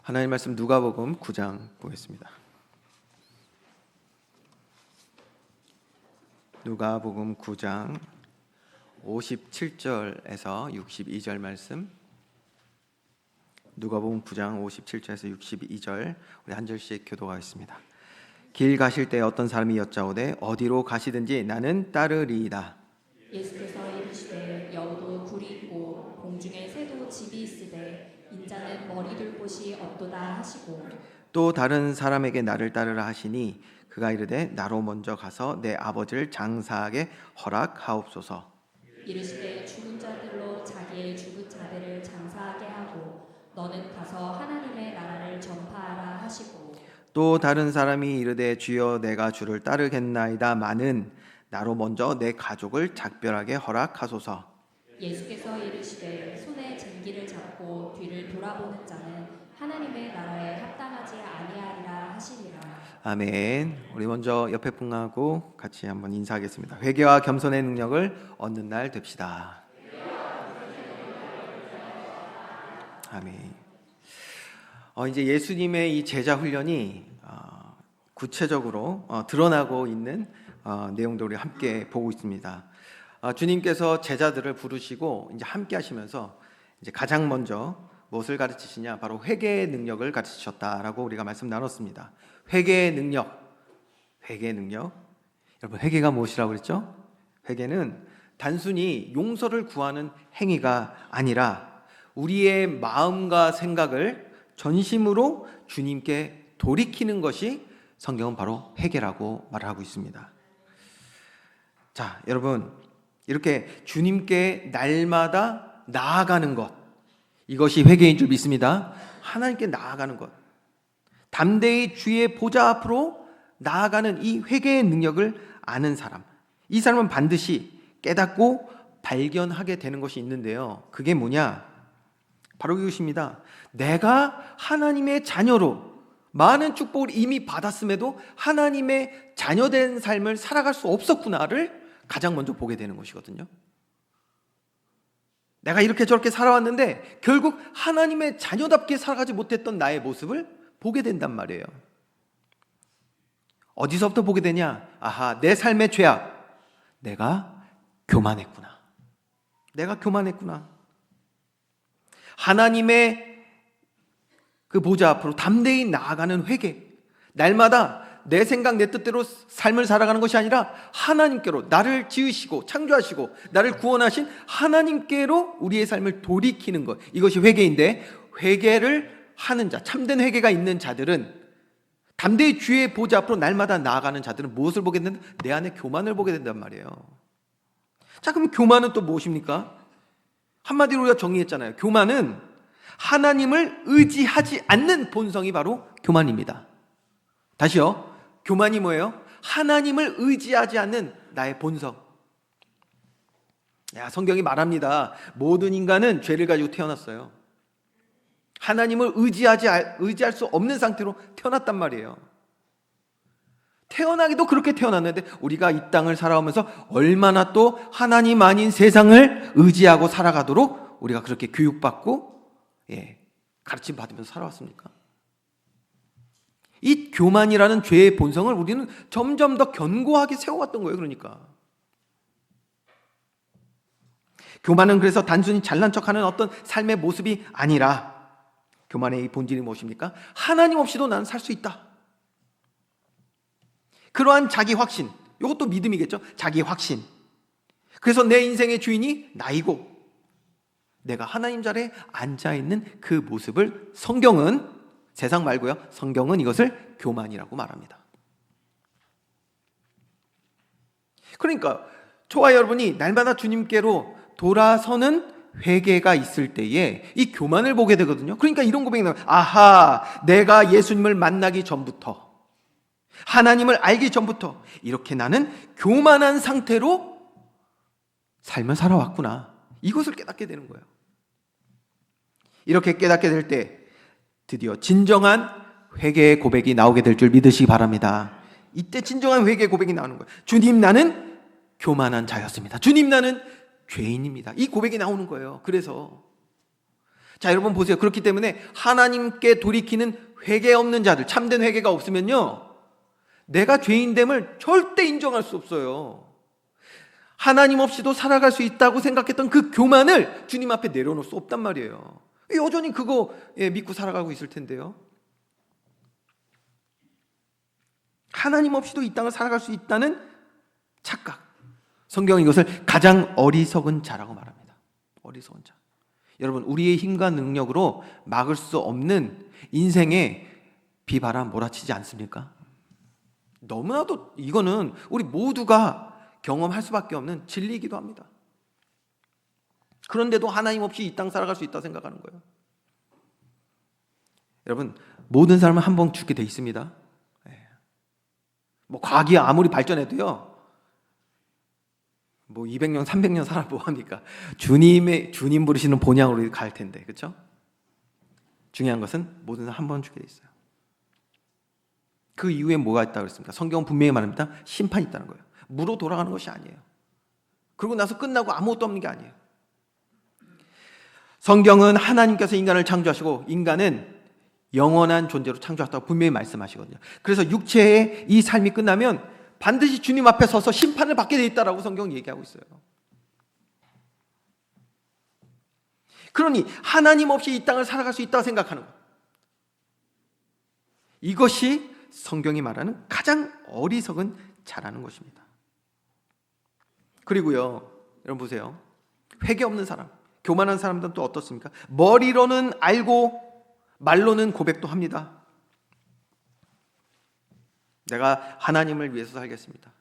하나님 말씀 누가복음 9장 보겠습니다. 누가복음 9장 57절에서 62절 말씀. 누가복음 9장 57절에서 62절 우리 한 절씩 교독하겠습니다. 길 가실 때 어떤 사람이 여짜오되 어디로 가시든지 나는 따르리이다. 예수께서 이르시되 여우도 굴이 있고 공중에 새도 집이 있으되 인자는 머리 둘 곳이 없도다 하시고, 또 다른 사람에게 나를 따르라 하시니 그가 이르되 나로 먼저 가서 내 아버지를 장사하게 허락하옵소서. 이르시되 죽은 자들로 자기의 죽은 자들을 장사하게 하고 너는 가서 하나님의 나라를 전파하라 하시고, 또 다른 사람이 이르되 주여 내가 주를 따르겠나이다마는 나로 먼저 내 가족을 작별하게 허락하소서. 예수께서 이르시되 손에 쟁기를 잡고 뒤를 돌아보는 자는 하나님의 나라에 합당하지 아니하리라 하시니라. 아멘. 우리 먼저 옆에 분하고 같이 한번 인사하겠습니다. 회개와 겸손의 능력을 얻는 날 됩시다. 아멘. 이제 예수님의 이 제자 훈련이 구체적으로 드러나고 있는 내용들 우리 함께 보고 있습니다. 주님께서 제자들을 부르시고 이제 함께 하시면서 이제 가장 먼저 무엇을 가르치시냐? 바로 회개의 능력을 가르치셨다라고 우리가 말씀 나눴습니다. 회개의 능력. 여러분, 회개가 무엇이라고 그랬죠? 회개는 단순히 용서를 구하는 행위가 아니라 우리의 마음과 생각을 전심으로 주님께 돌이키는 것이 성경은 바로 회개라고 말하고 있습니다. 자, 여러분, 이렇게 주님께 날마다 나아가는 것, 이것이 회개인 줄 믿습니다. 하나님께 나아가는 것, 담대히 주의 보좌 앞으로 나아가는 이 회개의 능력을 아는 사람, 이 사람은 반드시 깨닫고 발견하게 되는 것이 있는데요. 그게 뭐냐? 바로 이것입니다. 내가 하나님의 자녀로 많은 축복을 이미 받았음에도 하나님의 자녀된 삶을 살아갈 수 없었구나를 가장 먼저 보게 되는 것이거든요. 내가 이렇게 저렇게 살아왔는데 결국 하나님의 자녀답게 살아가지 못했던 나의 모습을 보게 된단 말이에요. 어디서부터 보게 되냐? 아하, 내 삶의 죄악. 내가 교만했구나. 하나님의 그 보좌 앞으로 담대히 나아가는 회개. 날마다 내 생각, 내 뜻대로 삶을 살아가는 것이 아니라 하나님께로, 나를 지으시고 창조하시고 나를 구원하신 하나님께로 우리의 삶을 돌이키는 것, 이것이 회개인데, 회개를 하는 자, 참된 회개가 있는 자들은, 담대히 주의 보좌 앞으로 날마다 나아가는 자들은 무엇을 보게 된다? 내 안에 교만을 보게 된단 말이에요. 자, 그럼 교만은 또 무엇입니까? 한마디로 우리가 정리했잖아요. 교만은 하나님을 의지하지 않는 본성이 바로 교만입니다. 다시요. 교만이 뭐예요? 하나님을 의지하지 않는 나의 본성. 성경이 말합니다. 모든 인간은 죄를 가지고 태어났어요. 하나님을 의지할 수 없는 상태로 태어났단 말이에요. 태어나기도 그렇게 태어났는데 우리가 이 땅을 살아오면서 얼마나 또 하나님 아닌 세상을 의지하고 살아가도록 우리가 그렇게 교육받고 가르침 받으면서 살아왔습니까? 이 교만이라는 죄의 본성을 우리는 점점 더 견고하게 세워왔던 거예요. 그러니까 교만은 그래서 단순히 잘난 척하는 어떤 삶의 모습이 아니라, 교만의 이 본질이 무엇입니까? 하나님 없이도 나는 살 수 있다. 그러한 자기 확신, 이것도 믿음이겠죠. 자기 확신. 그래서 내 인생의 주인이 나이고 내가 하나님 자리에 앉아있는 그 모습을 성경은, 세상 말고요, 성경은 이것을 교만이라고 말합니다. 그러니까 저와 여러분이 날마다 주님께로 돌아서는 회개가 있을 때에 이 교만을 보게 되거든요. 그러니까 이런 고백이 나와요. 아하, 내가 예수님을 만나기 전부터, 하나님을 알기 전부터 이렇게 나는 교만한 상태로 삶을 살아왔구나. 이것을 깨닫게 되는 거예요. 이렇게 깨닫게 될 때 드디어 진정한 회개의 고백이 나오게 될 줄 믿으시기 바랍니다. 이때 진정한 회개의 고백이 나오는 거예요. 주님, 나는 교만한 자였습니다. 주님, 나는 죄인입니다. 이 고백이 나오는 거예요. 그래서 자, 여러분 보세요. 그렇기 때문에 하나님께 돌이키는 회개 없는 자들, 참된 회개가 없으면요, 내가 죄인됨을 절대 인정할 수 없어요. 하나님 없이도 살아갈 수 있다고 생각했던 그 교만을 주님 앞에 내려놓을 수 없단 말이에요. 여전히 그거 믿고 살아가고 있을 텐데요. 하나님 없이도 이 땅을 살아갈 수 있다는 착각. 성경은 이것을 가장 어리석은 자라고 말합니다. 어리석은 자. 여러분, 우리의 힘과 능력으로 막을 수 없는 인생의 비바람 몰아치지 않습니까? 너무나도 이거는 우리 모두가 경험할 수밖에 없는 진리이기도 합니다. 그런데도 하나님 없이 이 땅 살아갈 수 있다 생각하는 거예요. 여러분, 모든 사람은 한 번 죽게 돼 있습니다. 뭐 과학이 아무리 발전해도요, 뭐 200년, 300년 살아 뭐 합니까? 주님 부르시는 본향으로 갈 텐데, 그렇죠? 중요한 것은 모든 사람 한 번 죽게 돼 있어요. 그 이후에 뭐가 있다고 그랬습니까? 성경은 분명히 말합니다. 심판이 있다는 거예요. 무로 돌아가는 것이 아니에요. 그러고 나서 끝나고 아무것도 없는 게 아니에요. 성경은 하나님께서 인간을 창조하시고 인간은 영원한 존재로 창조했다고 분명히 말씀하시거든요. 그래서 육체의 이 삶이 끝나면 반드시 주님 앞에 서서 심판을 받게 돼 있다라고 성경은 얘기하고 있어요. 그러니 하나님 없이 이 땅을 살아갈 수 있다고 생각하는 것, 이것이 성경이 말하는 가장 어리석은 자라는 것입니다. 그리고요, 여러분 보세요. 회개 없는 사람, 교만한 사람들은 또 어떻습니까? 머리로는 알고 말로는 고백도 합니다. 내가 하나님을 위해서 살겠습니다.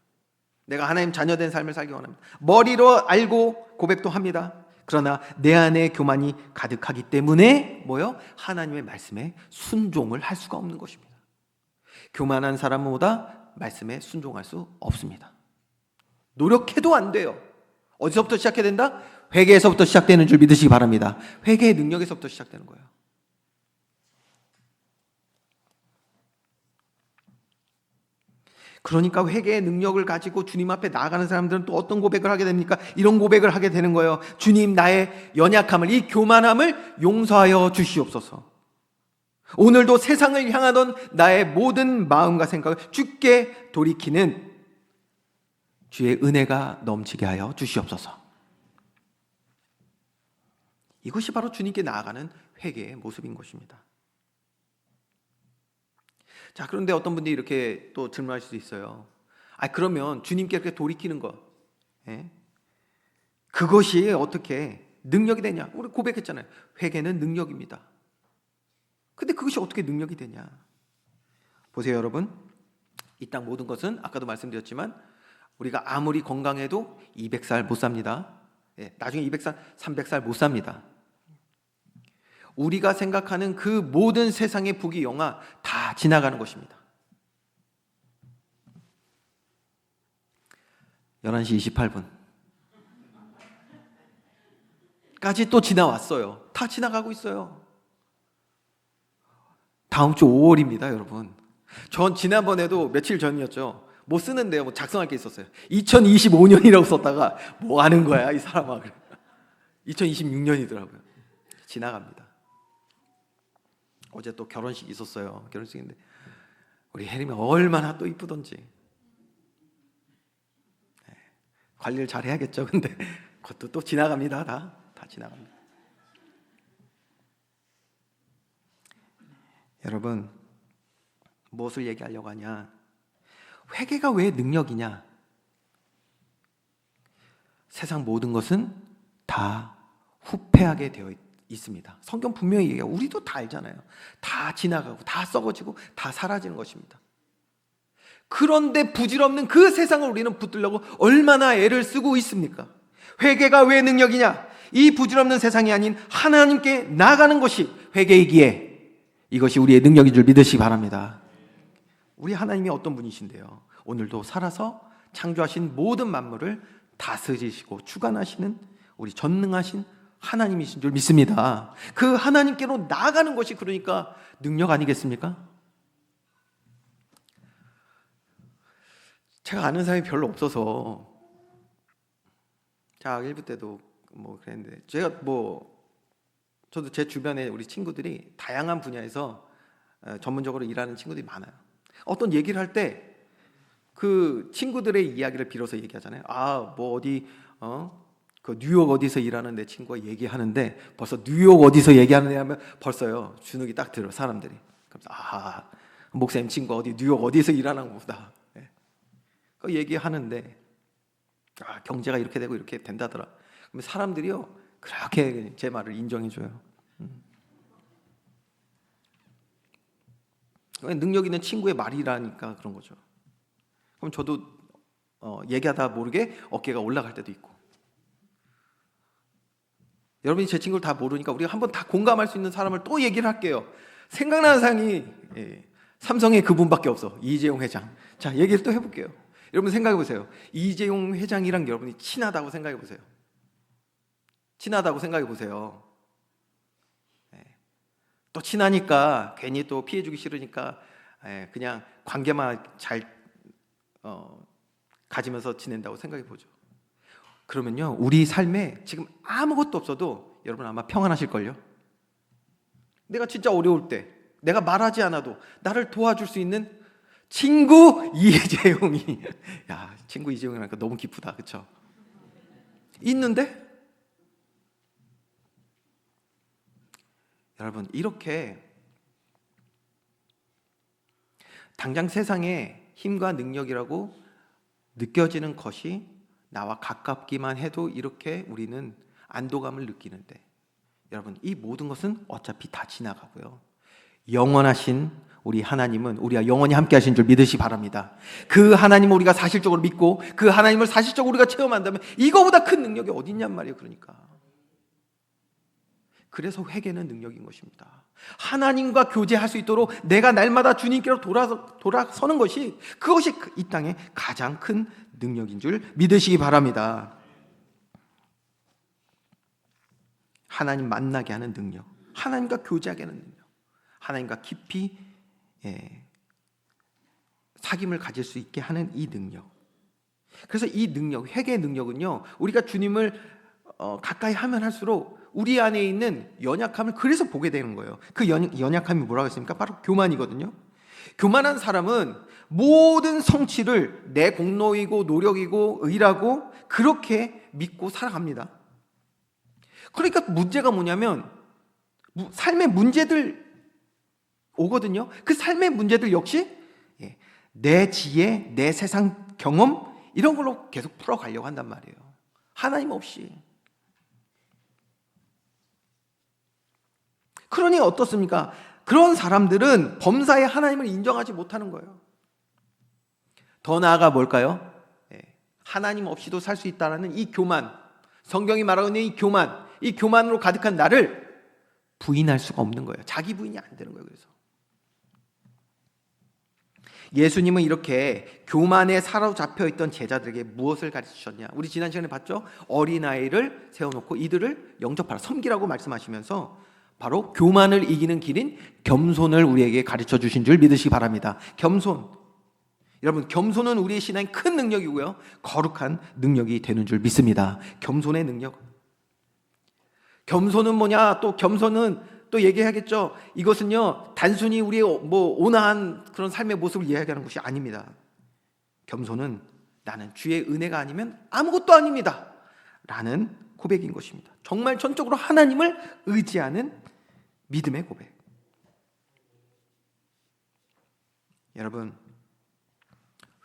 내가 하나님 자녀된 삶을 살기 원합니다. 머리로 알고 고백도 합니다. 그러나 내 안에 교만이 가득하기 때문에 뭐요? 하나님의 말씀에 순종을 할 수가 없는 것입니다. 교만한 사람보다 말씀에 순종할 수 없습니다. 노력해도 안 돼요. 어디서부터 시작해야 된다? 회개에서부터 시작되는 줄 믿으시기 바랍니다. 회개의 능력에서부터 시작되는 거예요. 그러니까 회개의 능력을 가지고 주님 앞에 나아가는 사람들은 또 어떤 고백을 하게 됩니까? 이런 고백을 하게 되는 거예요. 주님, 나의 연약함을, 이 교만함을 용서하여 주시옵소서. 오늘도 세상을 향하던 나의 모든 마음과 생각을 주께 돌이키는 주의 은혜가 넘치게 하여 주시옵소서. 이것이 바로 주님께 나아가는 회개의 모습인 것입니다. 자, 그런데 어떤 분들이 이렇게 또 질문할 수도 있어요. 그러면 주님께 그렇게 돌이키는 것, 그것이 어떻게 능력이 되냐? 우리 고백했잖아요. 회개는 능력입니다. 근데 그것이 어떻게 능력이 되냐? 보세요, 여러분. 이 땅 모든 것은 아까도 말씀드렸지만 우리가 아무리 건강해도 200살 못 삽니다. 나중에 200살, 300살 못 삽니다. 우리가 생각하는 그 모든 세상의 부귀 영화 다 지나가는 것입니다. 11시 28분 까지 또 지나왔어요. 다 지나가고 있어요. 다음 주 5월입니다, 여러분. 전 지난번에도 며칠 전이었죠. 뭐 쓰는데요, 뭐 작성할 게 있었어요. 2025년이라고 썼다가 뭐 하는 거야 이 사람아. 2026년이더라고요. 지나갑니다. 어제 또 결혼식 있었어요. 결혼식인데 우리 혜림이 얼마나 또 이쁘던지. 관리를 잘 해야겠죠. 근데 그것도 또 지나갑니다. 다 지나갑니다. 여러분, 무엇을 얘기하려고 하냐? 회개가 왜 능력이냐? 세상 모든 것은 다 후패하게 되어 있습니다. 성경 분명히 얘기해요. 우리도 다 알잖아요. 다 지나가고 다 썩어지고 다 사라지는 것입니다. 그런데 부질없는 그 세상을 우리는 붙들려고 얼마나 애를 쓰고 있습니까? 회개가 왜 능력이냐? 이 부질없는 세상이 아닌 하나님께 나가는 것이 회개이기에 이것이 우리의 능력인 줄 믿으시기 바랍니다. 우리 하나님이 어떤 분이신데요? 오늘도 살아서 창조하신 모든 만물을 다스리시고 주관하시는 우리 전능하신 하나님이신 줄 믿습니다. 그 하나님께로 나아가는 것이 그러니까 능력 아니겠습니까? 제가 아는 사람이 별로 없어서 자, 1부 때도 뭐 그랬는데 제가 뭐 저도 제 주변에 우리 친구들이 다양한 분야에서 전문적으로 일하는 친구들이 많아요. 어떤 얘기를 할 때 그 친구들의 이야기를 빌어서 얘기하잖아요. 뭐 어디 그 뉴욕 어디서 일하는 내 친구가 얘기하는데 벌써 뉴욕 어디서 얘기하느냐 하면 벌써요 주눅이 딱 들어 사람들이. 그래서 목사님 친구 어디 뉴욕 어디서 일하나 보다. 그 얘기하는데 경제가 이렇게 되고 이렇게 된다더라. 그러면 사람들이요 그렇게 제 말을 인정해줘요. 능력 있는 친구의 말이라니까 그런 거죠. 그럼 저도 얘기하다 모르게 어깨가 올라갈 때도 있고. 여러분이 제 친구를 다 모르니까 우리가 한번 다 공감할 수 있는 사람을 또 얘기를 할게요. 생각나는 사람이 삼성의 그분밖에 없어. 이재용 회장. 자, 얘기를 또 해볼게요. 여러분 생각해 보세요. 이재용 회장이랑 여러분이 친하다고 생각해 보세요. 친하다고 생각해 보세요. 또 친하니까 괜히 또 피해주기 싫으니까 그냥 관계만 잘 가지면서 지낸다고 생각해 보죠. 그러면요 우리 삶에 지금 아무것도 없어도 여러분 아마 평안하실걸요. 내가 진짜 어려울 때 내가 말하지 않아도 나를 도와줄 수 있는 친구 이재용이 친구 이재용이라니까 너무 기쁘다, 그렇죠? 있는데 여러분 이렇게 당장 세상에 힘과 능력이라고 느껴지는 것이 나와 가깝기만 해도 이렇게 우리는 안도감을 느끼는데 여러분 이 모든 것은 어차피 다 지나가고요. 영원하신 우리 하나님은 우리와 영원히 함께 하신 줄 믿으시 바랍니다. 그 하나님을 우리가 사실적으로 믿고 그 하나님을 사실적으로 우리가 체험한다면 이거보다 큰 능력이 어디 있냔 말이에요. 그러니까 그래서 회개는 능력인 것입니다. 하나님과 교제할 수 있도록 내가 날마다 주님께로 돌아서는 것이 그것이 이 땅의 가장 큰 능력인 줄 믿으시기 바랍니다. 하나님 만나게 하는 능력, 하나님과 교제하게 하는 능력, 하나님과 깊이 사귐을 가질 수 있게 하는 이 능력. 그래서 이 능력, 회개의 능력은요 우리가 주님을 가까이 하면 할수록 우리 안에 있는 연약함을 그래서 보게 되는 거예요. 그 연약함이 뭐라고 했습니까? 바로 교만이거든요. 교만한 사람은 모든 성취를 내 공로이고 노력이고 의라고 그렇게 믿고 살아갑니다. 그러니까 문제가 뭐냐면 삶의 문제들 오거든요. 그 삶의 문제들 역시 내 지혜, 내 세상 경험 이런 걸로 계속 풀어가려고 한단 말이에요. 하나님 없이. 그러니 어떻습니까? 그런 사람들은 범사에 하나님을 인정하지 못하는 거예요. 더 나아가 뭘까요? 하나님 없이도 살 수 있다는 이 교만, 성경이 말하고 있는 이 교만으로 가득한 나를 부인할 수가 없는 거예요. 자기 부인이 안 되는 거예요. 그래서 예수님은 이렇게 교만에 사로잡혀 있던 제자들에게 무엇을 가르치셨냐? 우리 지난 시간에 봤죠? 어린아이를 세워놓고 이들을 영접하라, 섬기라고 말씀하시면서 바로 교만을 이기는 길인 겸손을 우리에게 가르쳐 주신 줄 믿으시기 바랍니다. 겸손. 여러분 겸손은 우리의 신앙의 큰 능력이고요. 거룩한 능력이 되는 줄 믿습니다. 겸손의 능력. 겸손은 뭐냐? 또 겸손은 또 얘기하겠죠. 이것은요 단순히 우리의 온화한 그런 삶의 모습을 이야기하는 것이 아닙니다. 겸손은 나는 주의 은혜가 아니면 아무것도 아닙니다 라는 고백인 것입니다. 정말 전적으로 하나님을 의지하는 믿음의 고백. 여러분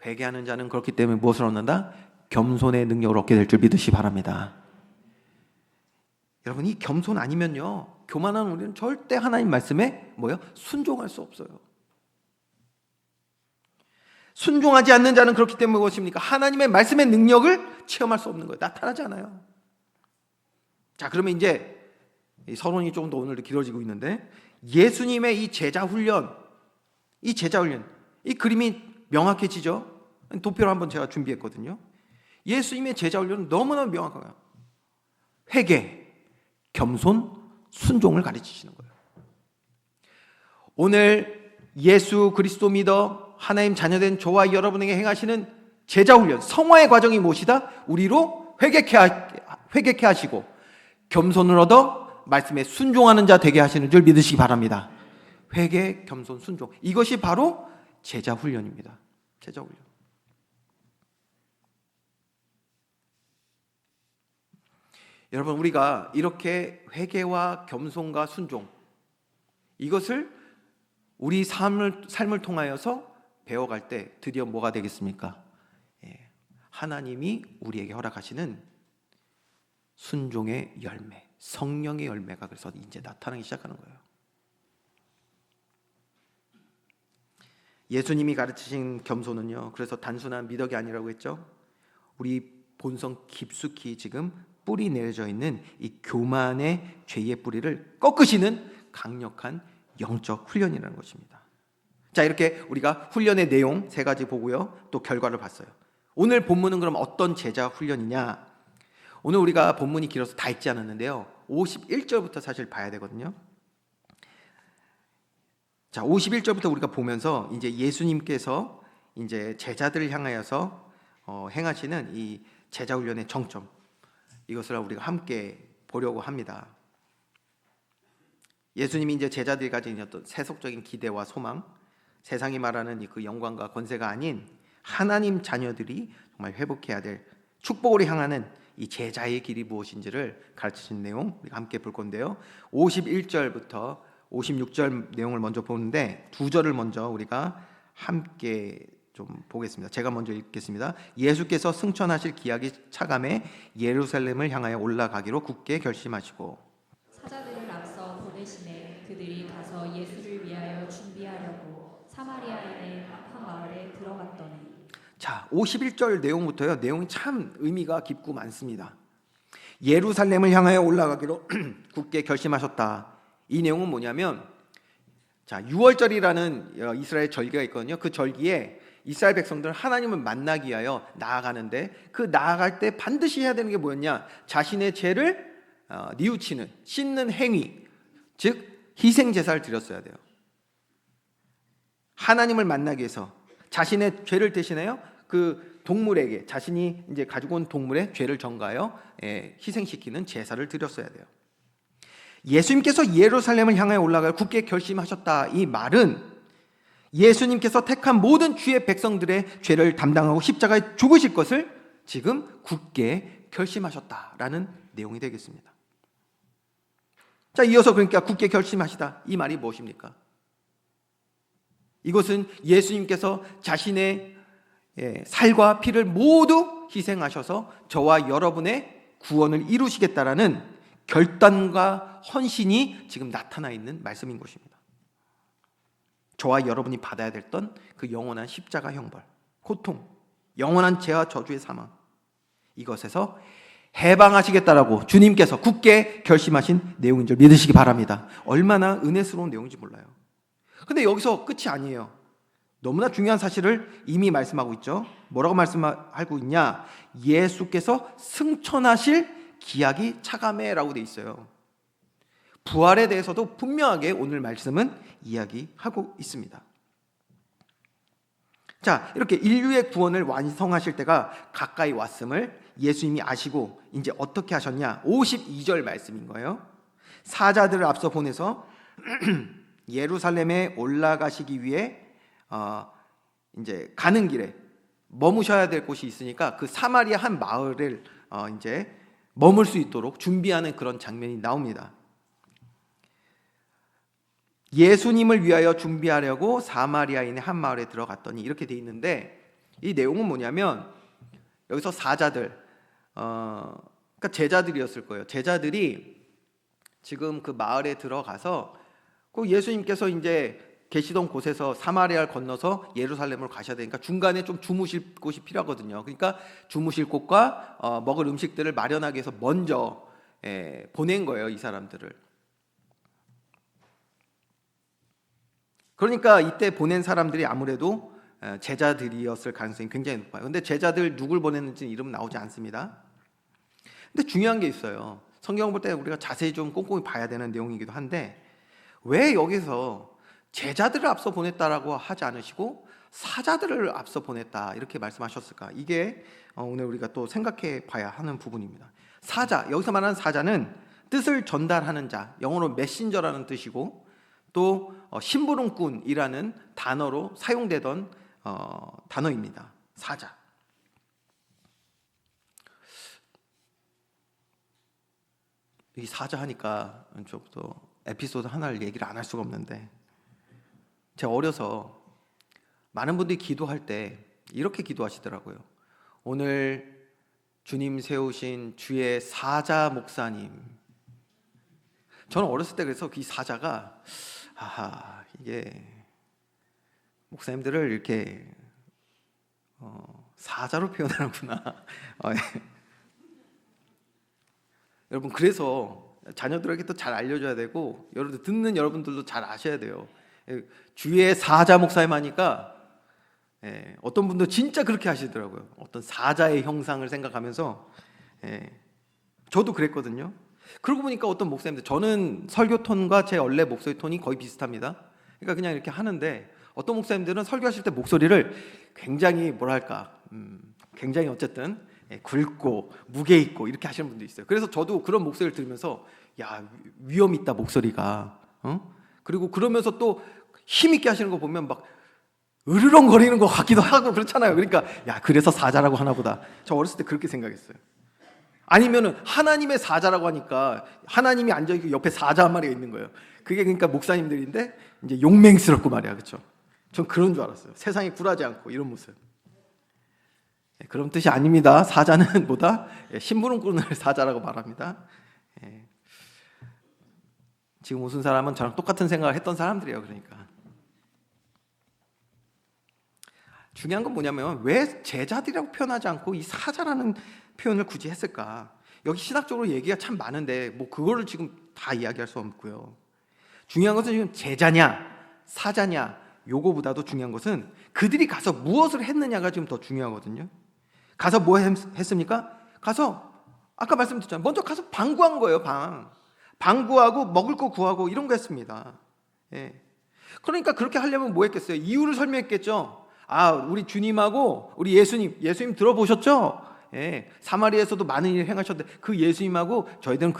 회개하는 자는 그렇기 때문에 무엇을 얻는다? 겸손의 능력을 얻게 될 줄 믿으시기 바랍니다. 여러분 이 겸손 아니면요 교만한 우리는 절대 하나님 말씀에 순종할 수 없어요. 순종하지 않는 자는 그렇기 때문에 무엇입니까? 하나님의 말씀의 능력을 체험할 수 없는 거예요. 나타나지 않아요. 자, 그러면 이제 이 서론이 조금 더 오늘도 길어지고 있는데 예수님의 이 제자 훈련, 이 그림이 명확해지죠? 도표를 한번 제가 준비했거든요. 예수님의 제자 훈련은 너무나 명확해요. 회개, 겸손, 순종을 가르치시는 거예요. 오늘 예수 그리스도 믿어 하나님 자녀된 저와 여러분에게 행하시는 제자 훈련, 성화의 과정이 무엇이다? 우리로 회개케 하시고 겸손을 얻어 말씀에 순종하는 자 되게 하시는 줄 믿으시기 바랍니다. 회개, 겸손, 순종. 이것이 바로 제자 훈련입니다. 제자 훈련. 여러분, 우리가 이렇게 회개와 겸손과 순종, 이것을 우리 삶을 통하여서 배워갈 때 드디어 뭐가 되겠습니까? 하나님이 우리에게 허락하시는 순종의 열매, 성령의 열매가 그래서 이제 나타나기 시작하는 거예요. 예수님이 가르치신 겸손은요, 그래서 단순한 미덕이 아니라고 했죠. 우리 본성 깊숙이 지금 뿌리 내려져 있는 이 교만의 죄의 뿌리를 꺾으시는 강력한 영적 훈련이라는 것입니다. 자, 이렇게 우리가 훈련의 내용 3가지 보고요, 또 결과를 봤어요. 오늘 본문은 그럼 어떤 제자 훈련이냐? 오늘 우리가 본문이 길어서 다 읽지 않았는데요, 51절부터 사실 봐야 되거든요. 자, 51절부터 우리가 보면서 이제 예수님께서 이제 제자들을 향하여서 행하시는 이 제자 훈련의 정점, 이것을 우리가 함께 보려고 합니다. 예수님이 이제 제자들이 가진 어떤 세속적인 기대와 소망, 세상이 말하는 그 영광과 권세가 아닌 하나님 자녀들이 정말 회복해야 될 축복으로 향하는 이 제자의 길이 무엇인지를 가르치신 내용 우리가 함께 볼 건데요. 51절부터 56절 내용을 먼저 보는데 2절을 먼저 우리가 함께 좀 보겠습니다. 제가 먼저 읽겠습니다. 예수께서 승천하실 기약이 차감해 예루살렘을 향하여 올라가기로 굳게 결심하시고 사자들을 앞서 보내시매 그들이 가서 예수를 위하여 준비하려고 사마리아인의 한 마을에 들어갔더니. 자, 51절 내용부터요. 내용이 참 의미가 깊고 많습니다. 예루살렘을 향하여 올라가기로 굳게 결심하셨다. 이 내용은 뭐냐면, 자, 유월절이라는 이스라엘 절기가 있거든요. 그 절기에 이스라엘 백성들은 하나님을 만나기 위하여 나아가는데, 그 나아갈 때 반드시 해야 되는 게 뭐였냐? 자신의 죄를 뉘우치는, 씻는 행위, 즉 희생 제사를 드렸어야 돼요. 하나님을 만나기 위해서 자신의 죄를 대신하여 그 동물에게, 자신이 이제 가지고 온 동물의 죄를 전가하여 희생시키는 제사를 드렸어야 돼요. 예수님께서 예루살렘을 향하여 올라갈 굳게 결심하셨다. 이 말은 예수님께서 택한 모든 주의 백성들의 죄를 담당하고 십자가에 죽으실 것을 지금 굳게 결심하셨다라는 내용이 되겠습니다. 자, 이어서 그러니까 굳게 결심하시다. 이 말이 무엇입니까? 이것은 예수님께서 자신의 살과 피를 모두 희생하셔서 저와 여러분의 구원을 이루시겠다라는 결단과 헌신이 지금 나타나 있는 말씀인 것입니다. 저와 여러분이 받아야 됐던 그 영원한 십자가 형벌, 고통, 영원한 죄와 저주의 사망, 이것에서 해방하시겠다라고 주님께서 굳게 결심하신 내용인 줄 믿으시기 바랍니다. 얼마나 은혜스러운 내용인지 몰라요. 근데 여기서 끝이 아니에요. 너무나 중요한 사실을 이미 말씀하고 있죠. 뭐라고 말씀하고 있냐? 예수께서 승천하실 기약이 차감해라고 돼 있어요. 부활에 대해서도 분명하게 오늘 말씀은 이야기하고 있습니다. 자, 이렇게 인류의 구원을 완성하실 때가 가까이 왔음을 예수님이 아시고 이제 어떻게 하셨냐? 52절 말씀인 거예요. 사자들을 앞서 보내서 예루살렘에 올라가시기 위해 이제 가는 길에 머무셔야 될 곳이 있으니까 그 사마리아 한 마을을 이제 머물 수 있도록 준비하는 그런 장면이 나옵니다. 예수님을 위하여 준비하려고 사마리아인의 한 마을에 들어갔더니 이렇게 돼 있는데, 이 내용은 뭐냐면 여기서 사자들, 그러니까 제자들이었을 거예요. 제자들이 지금 그 마을에 들어가서 그 예수님께서 이제 계시던 곳에서 사마리아를 건너서 예루살렘으로 가셔야 되니까 중간에 좀 주무실 곳이 필요하거든요. 그러니까 주무실 곳과 먹을 음식들을 마련하기 위해서 먼저 보낸 거예요, 이 사람들을. 그러니까 이때 보낸 사람들이 아무래도 제자들이었을 가능성이 굉장히 높아요. 근데 제자들 누굴 보냈는지 이름은 나오지 않습니다. 근데 중요한 게 있어요. 성경 볼 때 우리가 자세히 좀 꼼꼼히 봐야 되는 내용이기도 한데, 왜 여기서 제자들을 앞서 보냈다라고 하지 않으시고 사자들을 앞서 보냈다 이렇게 말씀하셨을까? 이게 오늘 우리가 또 생각해 봐야 하는 부분입니다. 사자, 여기서 말하는 사자는 뜻을 전달하는 자, 영어로 메신저라는 뜻이고 또 심부름꾼이라는 단어로 사용되던 단어입니다. 사자. 이 사자 하니까 좀 또 에피소드 하나를 얘기를 안 할 수가 없는데, 제가 어려서 많은 분들이 기도할 때 이렇게 기도하시더라고요. 오늘 주님 세우신 주의 사자 목사님. 저는 어렸을 때 그래서 이 사자가 이게 목사님들을 이렇게 사자로 표현하는구나. 예. 여러분, 그래서 자녀들에게 또 잘 알려줘야 되고, 여러분들 듣는 여러분들도 잘 아셔야 돼요. 주의 사자 목사님 하니까 어떤 분도 진짜 그렇게 하시더라고요. 어떤 사자의 형상을 생각하면서. 저도 그랬거든요. 그러고 보니까 어떤 목사님들, 저는 설교 톤과 제 원래 목소리 톤이 거의 비슷합니다. 그러니까 그냥 이렇게 하는데, 어떤 목사님들은 설교하실 때 목소리를 굉장히 뭐랄까, 굉장히 어쨌든 굵고 무게 있고 이렇게 하시는 분도 있어요. 그래서 저도 그런 목소리를 들으면서 야, 위험 있다 목소리가. 그리고 그러면서 또 힘 있게 하시는 거 보면 막 으르렁거리는 것 같기도 하고 그렇잖아요. 그러니까 야, 그래서 사자라고 하나 보다. 저 어렸을 때 그렇게 생각했어요. 아니면은 하나님의 사자라고 하니까 하나님이 앉아있고 옆에 사자 한 마리가 있는 거예요. 그게 그러니까 목사님들인데 이제 용맹스럽고 말이야, 그렇죠? 전 그런 줄 알았어요. 세상에 굴하지 않고 이런 모습. 그런 뜻이 아닙니다. 사자는 뭐다? 심부름꾼을 사자라고 말합니다. 지금 웃은 사람은 저랑 똑같은 생각을 했던 사람들이에요. 그러니까 중요한 건 뭐냐면, 왜 제자들이라고 표현하지 않고 이 사자라는 표현을 굳이 했을까? 여기 신학적으로 얘기가 참 많은데 뭐 그거를 지금 다 이야기할 수 없고요. 중요한 것은 지금 제자냐 사자냐 요거보다도 중요한 것은 그들이 가서 무엇을 했느냐가 지금 더 중요하거든요. 가서 뭐 했습니까? 가서 아까 말씀드렸잖아요. 먼저 가서 방구한 거예요. 방구하고 먹을 거 구하고 이런 거 했습니다. 그러니까 그렇게 하려면 뭐 했겠어요? 이유를 설명했겠죠. 우리 주님하고 우리 예수님 들어보셨죠? 사마리아에서도 많은 일을 행하셨는데 그 예수님하고 저희들은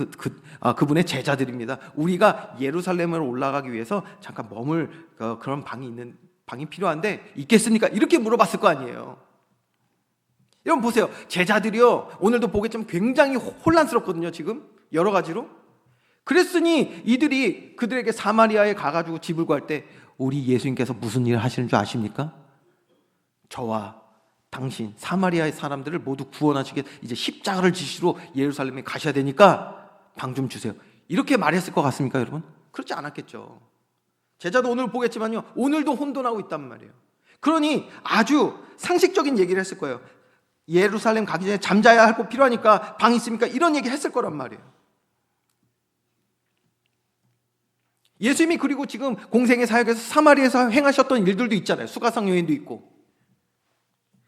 그분의 제자들입니다. 우리가 예루살렘으로 올라가기 위해서 잠깐 머물 그런 방이 필요한데 있겠습니까? 이렇게 물어봤을 거 아니에요. 여러분 보세요. 제자들이요, 오늘도 보겠지만 굉장히 혼란스럽거든요. 지금 여러 가지로. 그랬으니 이들이 그들에게 사마리아에 가가지고 집을 구할 때 우리 예수님께서 무슨 일을 하시는 줄 아십니까? 저와 당신 사마리아의 사람들을 모두 구원하시게 이제 십자가를 지시러 예루살렘에 가셔야 되니까 방 좀 주세요. 이렇게 말했을 것 같습니까, 여러분? 그렇지 않았겠죠. 제자도 오늘 보겠지만요, 오늘도 혼돈하고 있단 말이에요. 그러니 아주 상식적인 얘기를 했을 거예요. 예루살렘 가기 전에 잠자야 할 곳 필요하니까 방 있습니까? 이런 얘기 했을 거란 말이에요. 예수님이 그리고 지금 공생의 사역에서 사마리아에서 행하셨던 일들도 있잖아요. 수가성 여인도 있고.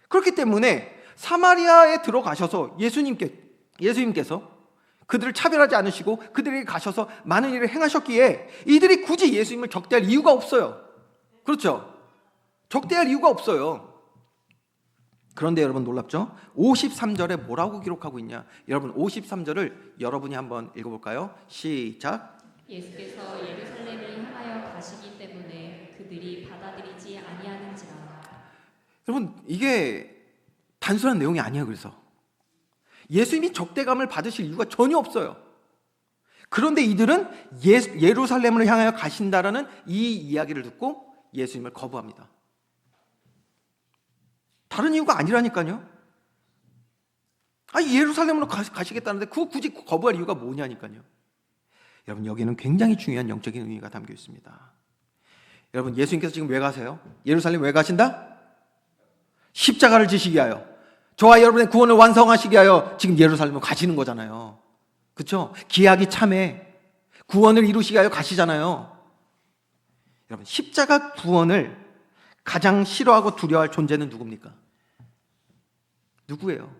그렇기 때문에 사마리아에 들어가셔서 예수님께서 그들을 차별하지 않으시고 그들에게 가셔서 많은 일을 행하셨기에 이들이 굳이 예수님을 적대할 이유가 없어요. 그렇죠? 적대할 이유가 없어요. 그런데 여러분 놀랍죠? 53절에 뭐라고 기록하고 있냐? 여러분 53절을 여러분이 한번 읽어볼까요? 시작. 예수께서 예루살렘을 향하여 가시기 때문에 그들이 받아들이지 아니하는지라. 여러분 이게 단순한 내용이 아니에요. 그래서 예수님이 적대감을 받으실 이유가 전혀 없어요. 그런데 이들은 예루살렘을 향하여 가신다라는 이 이야기를 듣고 예수님을 거부합니다. 다른 이유가 아니라니까요. 예루살렘으로 가시겠다는데 그거 굳이 거부할 이유가 뭐냐니까요. 여러분 여기는 굉장히 중요한 영적인 의미가 담겨 있습니다. 여러분 예수님께서 지금 왜 가세요? 예루살렘 왜 가신다? 십자가를 지시기 위하여, 저와 여러분의 구원을 완성하시기 위하여 지금 예루살렘으로 가시는 거잖아요. 그렇죠? 기약이 참에 구원을 이루시기 위하여 가시잖아요. 여러분 십자가 구원을 가장 싫어하고 두려워할 존재는 누굽니까? 누구예요?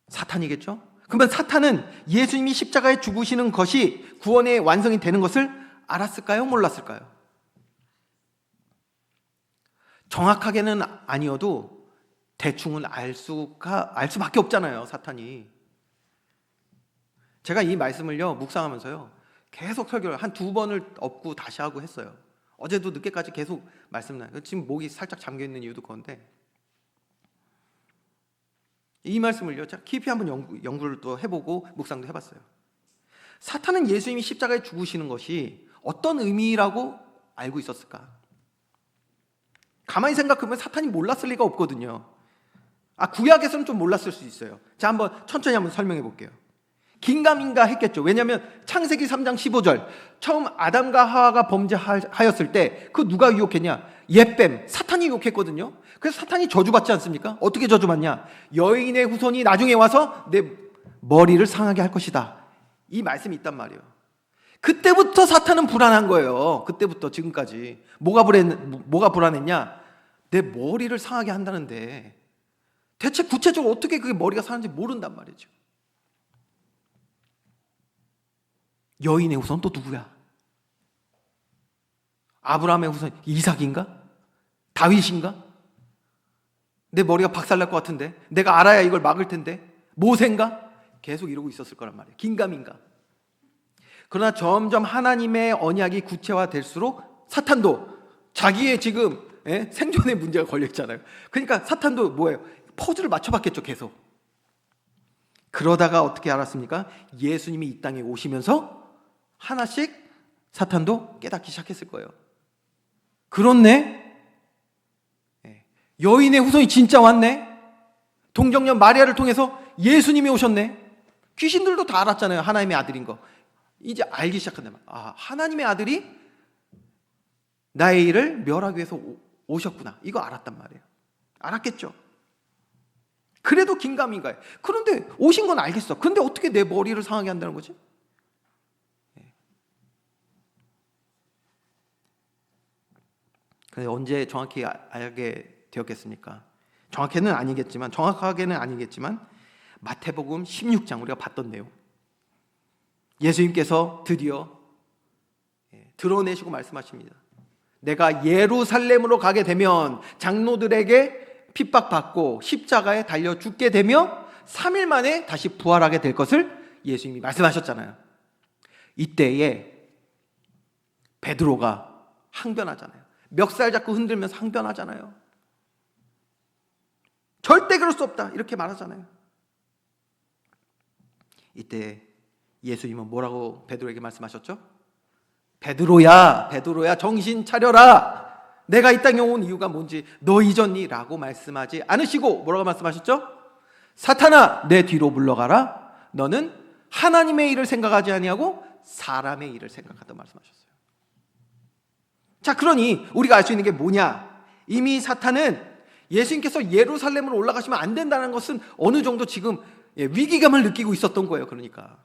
사탄이겠죠? 그러면 사탄은 예수님이 십자가에 죽으시는 것이 구원의 완성이 되는 것을 알았을까요? 몰랐을까요? 정확하게는 아니어도 대충은 알 수밖에 없잖아요, 사탄이. 제가 이 말씀을요 묵상하면서요 계속 설교를 한 2번을 엎고 다시 하고 했어요. 어제도 늦게까지 계속 말씀나요. 지금 목이 살짝 잠겨 있는 이유도 그건데, 이 말씀을요 제가 깊이 한번 연구를 또 해보고 묵상도 해봤어요. 사탄은 예수님이 십자가에 죽으시는 것이 어떤 의미라고 알고 있었을까? 가만히 생각해보면 사탄이 몰랐을 리가 없거든요. 구약에서는 좀 몰랐을 수 있어요. 자, 천천히 한번 설명해 볼게요. 긴가민가 했겠죠. 왜냐하면 창세기 3장 15절 처음 아담과 하와가 범죄하였을 때 그 누가 유혹했냐? 옛뱀, 사탄이 유혹했거든요. 그래서 사탄이 저주받지 않습니까? 어떻게 저주받냐? 여인의 후손이 나중에 와서 내 머리를 상하게 할 것이다. 이 말씀이 있단 말이에요. 그때부터 사탄은 불안한 거예요. 그때부터 지금까지 뭐가 불안했냐? 내 머리를 상하게 한다는데 대체 구체적으로 어떻게 그게 머리가 상하는지 모른단 말이죠. 여인의 후손 또 누구야? 아브라함의 후손 이삭인가? 다윗인가? 내 머리가 박살날 것 같은데, 내가 알아야 이걸 막을 텐데, 모세인가? 계속 이러고 있었을 거란 말이에요. 긴가민가. 그러나 점점 하나님의 언약이 구체화될수록 사탄도 자기의 지금 생존의 문제가 걸려있잖아요. 그러니까 사탄도 뭐예요? 퍼즐을 맞춰봤겠죠, 계속. 그러다가 어떻게 알았습니까? 예수님이 이 땅에 오시면서 하나씩 사탄도 깨닫기 시작했을 거예요. 그렇네? 여인의 후손이 진짜 왔네? 동정녀 마리아를 통해서 예수님이 오셨네? 귀신들도 다 알았잖아요, 하나님의 아들인 거. 이제 알기 시작한다. 하나님의 아들이 나의 일을 멸하기 위해서 오셨구나. 이거 알았단 말이에요. 알았겠죠? 그래도 긴가민가해. 그런데 오신 건 알겠어. 근데 어떻게 내 머리를 상하게 한다는 거지? 근데 언제 정확히 알게 되었겠습니까? 정확하게는 아니겠지만 마태복음 16장 우리가 봤던 내용. 예수님께서 드디어 드러내시고 말씀하십니다. 내가 예루살렘으로 가게 되면 장로들에게 핍박받고 십자가에 달려 죽게 되며 3일 만에 다시 부활하게 될 것을 예수님이 말씀하셨잖아요. 이때에 베드로가 항변하잖아요. 멱살 잡고 흔들면서 항변하잖아요. 절대 그럴 수 없다 이렇게 말하잖아요. 이때 예수님은 뭐라고 베드로에게 말씀하셨죠? 베드로야 정신 차려라. 내가 이 땅에 온 이유가 뭔지 너 잊었니? 라고 말씀하지 않으시고 뭐라고 말씀하셨죠? 사탄아 내 뒤로 물러가라. 너는 하나님의 일을 생각하지 아니하고 사람의 일을 생각하다 말씀하셨어요. 자, 그러니 우리가 알 수 있는 게 뭐냐? 이미 사탄은 예수님께서 예루살렘으로 올라가시면 안 된다는 것은 어느 정도 지금 위기감을 느끼고 있었던 거예요. 그러니까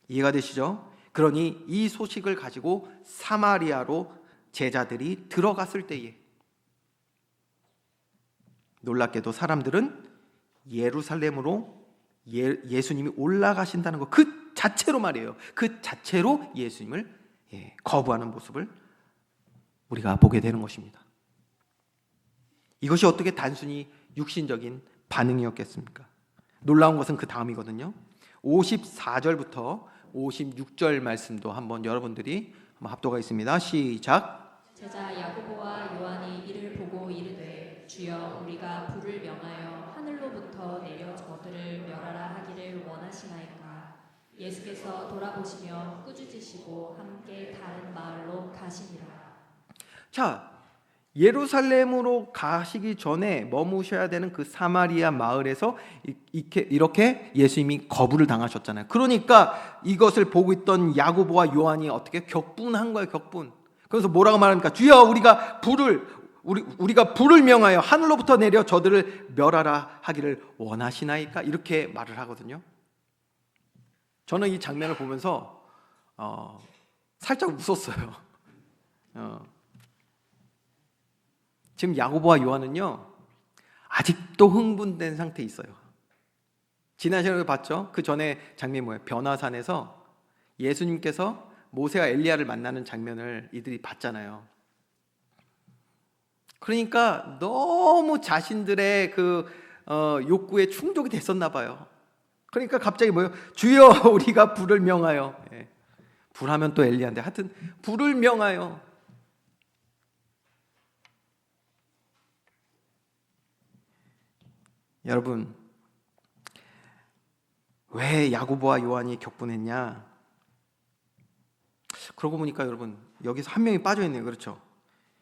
이해가 되시죠? 그러니 이 소식을 가지고 사마리아로 제자들이 들어갔을 때에 놀랍게도 사람들은 예루살렘으로 예수님이 올라가신다는 것 그 자체로 말이에요. 그 자체로 예수님을 거부하는 모습을 우리가 보게 되는 것입니다. 이것이 어떻게 단순히 육신적인 반응이었겠습니까? 놀라운 것은 그 다음이거든요. 54절부터 56절 말씀도 한번 여러분들이 한번 합독하 있습니다. 시작. 제자 야고보와 요한이 이를 보고 이르되 주여 우리가 불을 명하여 하늘로부터 내려 저들을 멸하라 하기를 원하시나이까. 예수께서 돌아보시며 꾸짖으시고 함께 다른 마을로 가시니라. 자, 예루살렘으로 가시기 전에 머무셔야 되는 그 사마리아 마을에서 이렇게 예수님이 거부를 당하셨잖아요. 그러니까 이것을 보고 있던 야고보와 요한이 어떻게 격분한 거예요, 격분. 그래서 뭐라고 말합니까? 주여 우리가 불을 명하여 하늘로부터 내려 저들을 멸하라 하기를 원하시나이까? 이렇게 말을 하거든요. 저는 이 장면을 보면서 살짝 웃었어요. 지금 야고보와 요한은요 아직도 흥분된 상태에 있어요. 지난 시간에 봤죠? 그 전에 장면이 뭐예요? 변화산에서 예수님께서 모세와 엘리야를 만나는 장면을 이들이 봤잖아요. 그러니까 너무 자신들의 욕구에 충족이 됐었나 봐요. 그러니까 갑자기 뭐예요? 주여 우리가 불을 명하여. 불하면 또 엘리야인데 하여튼 불을 명하여. 여러분, 왜 야고보와 요한이 격분했냐? 그러고 보니까 여러분, 여기서 한 명이 빠져 있네요. 그렇죠?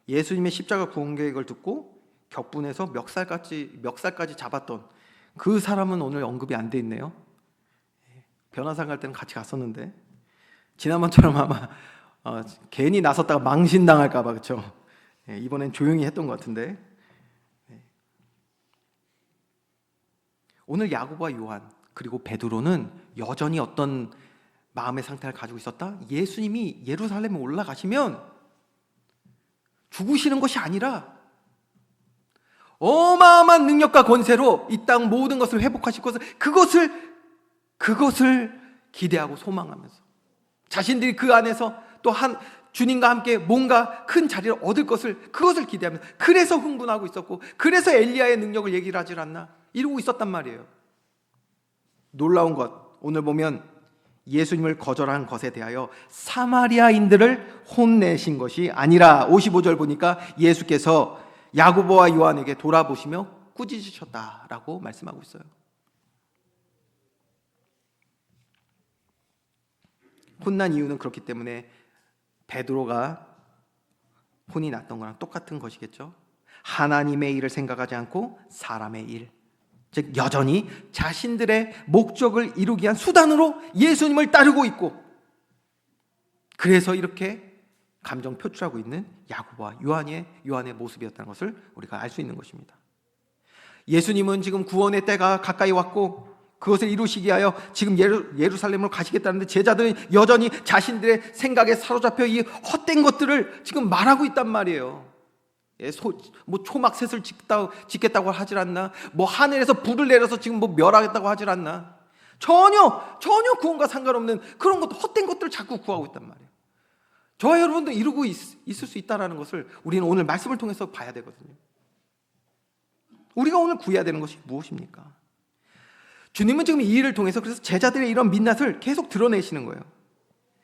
예수님의 십자가 구원 계획을 듣고 격분해서 멱살까지 잡았던 그 사람은 오늘 언급이 안 돼 있네요. 변화상 갈 때는 같이 갔었는데 지난번처럼 아마 괜히 나섰다가 망신당할까 봐. 그렇죠? 이번엔 조용히 했던 것 같은데, 오늘 야고보와 요한 그리고 베드로는 여전히 어떤 마음의 상태를 가지고 있었다? 예수님이 예루살렘에 올라가시면 죽으시는 것이 아니라 어마어마한 능력과 권세로 이 땅 모든 것을 회복하실 것을, 그것을 기대하고 소망하면서 자신들이 그 안에서 또 주님과 함께 뭔가 큰 자리를 얻을 것을, 그것을 기대하면서, 그래서 흥분하고 있었고, 그래서 엘리야의 능력을 얘기를 하질 않나 이러고 있었단 말이에요. 놀라운 것, 오늘 보면 예수님을 거절한 것에 대하여 사마리아인들을 혼내신 것이 아니라 55절 보니까 예수께서 야고보와 요한에게 돌아보시며 꾸짖으셨다라고 말씀하고 있어요. 혼난 이유는 그렇기 때문에 베드로가 혼이 났던 거랑 똑같은 것이겠죠. 하나님의 일을 생각하지 않고 사람의 일, 즉 여전히 자신들의 목적을 이루기 위한 수단으로 예수님을 따르고 있고, 그래서 이렇게 감정 표출하고 있는 야고보와 요한의 모습이었다는 것을 우리가 알 수 있는 것입니다. 예수님은 지금 구원의 때가 가까이 왔고 그것을 이루시기 위하여 지금 예루살렘으로 가시겠다는데 제자들은 여전히 자신들의 생각에 사로잡혀 이 헛된 것들을 지금 말하고 있단 말이에요. 뭐 초막셋을 짓겠다고 하질 않나, 뭐 하늘에서 불을 내려서 지금 뭐 멸하겠다고 하질 않나, 전혀 구원과 상관없는 그런 것도, 헛된 것들을 자꾸 구하고 있단 말이에요. 저와 여러분도 이루고 있을 수 있다는 것을 우리는 오늘 말씀을 통해서 봐야 되거든요. 우리가 오늘 구해야 되는 것이 무엇입니까? 주님은 지금 이 일을 통해서 그래서 제자들의 이런 민낯을 계속 드러내시는 거예요.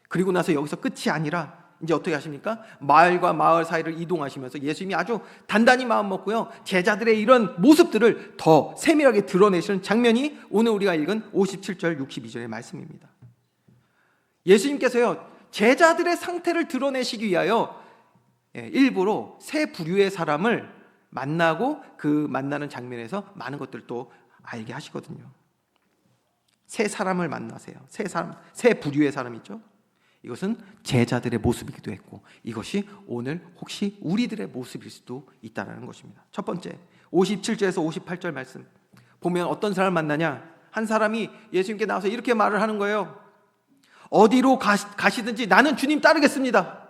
그리고 나서 여기서 끝이 아니라 이제 어떻게 하십니까? 마을과 마을 사이를 이동하시면서 예수님이 아주 단단히 마음 먹고요, 제자들의 이런 모습들을 더 세밀하게 드러내시는 장면이 오늘 우리가 읽은 57절 62절의 말씀입니다. 예수님께서요, 제자들의 상태를 드러내시기 위하여 일부러 세 부류의 사람을 만나고 그 만나는 장면에서 많은 것들을 또 알게 하시거든요. 세 사람을 만나세요. 세 부류의 사람이 있죠. 이것은 제자들의 모습이기도 했고, 이것이 오늘 혹시 우리들의 모습일 수도 있다는 것입니다. 첫 번째, 57절에서 58절 말씀 보면 어떤 사람을 만나냐? 한 사람이 예수님께 나와서 이렇게 말을 하는 거예요. 어디로 가시든지 나는 주님 따르겠습니다.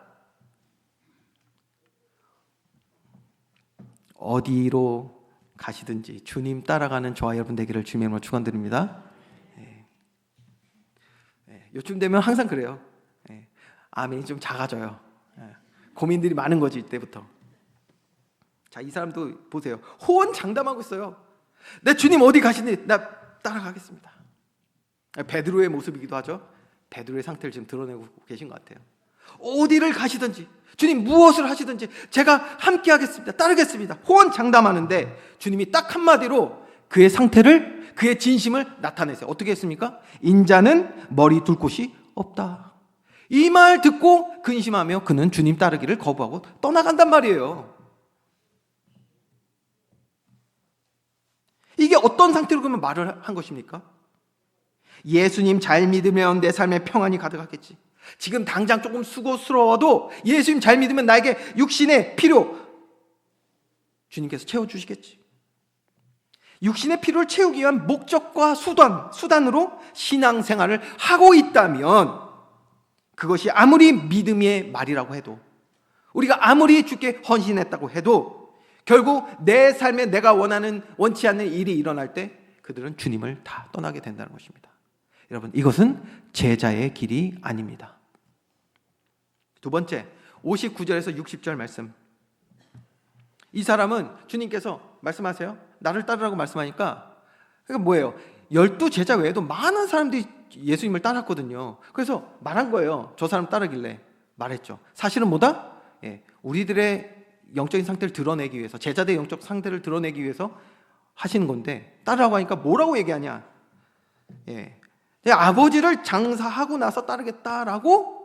어디로 가시든지 주님 따라가는 저와 여러분 되기를 주님의 이름으로 축원드립니다. 요즘 되면 항상 그래요. 아멘이 좀 작아져요. 고민들이 많은 거지, 이때부터. 자, 이 사람도 보세요. 호언장담하고 있어요. 내 주님 어디 가시니 나 따라가겠습니다. 베드로의 모습이기도 하죠. 베드로의 상태를 지금 드러내고 계신 것 같아요. 어디를 가시든지, 주님 무엇을 하시든지 제가 함께 하겠습니다. 따르겠습니다. 호언장담하는데 주님이 딱 한마디로 그의 상태를, 그의 진심을 나타내세요. 어떻게 했습니까? 인자는 머리 둘 곳이 없다. 이 말 듣고 근심하며 그는 주님 따르기를 거부하고 떠나간단 말이에요. 이게 어떤 상태로 그러면 말을 한 것입니까? 예수님 잘 믿으면 내 삶에 평안이 가득하겠지. 지금 당장 조금 수고스러워도 예수님 잘 믿으면 나에게 육신의 필요 주님께서 채워주시겠지. 육신의 필요를 채우기 위한 목적과 수단으로 신앙생활을 하고 있다면, 그것이 아무리 믿음의 말이라고 해도, 우리가 아무리 주께 헌신했다고 해도 결국 내 삶에 내가 원치 않는 일이 일어날 때 그들은 주님을 다 떠나게 된다는 것입니다. 여러분, 이것은 제자의 길이 아닙니다. 두 번째, 59절에서 60절 말씀. 이 사람은 주님께서 말씀하세요. 나를 따르라고 말씀하니까 그러니까 뭐예요? 12제자 외에도 많은 사람들이 예수님을 따랐거든요. 그래서 말한 거예요. 저 사람 따르길래 말했죠. 사실은 뭐다? 우리들의 영적인 상태를 드러내기 위해서, 제자들의 영적 상태를 드러내기 위해서 하시는 건데 따르라고 하니까 뭐라고 얘기하냐? 아버지를 장사하고 나서 따르겠다라고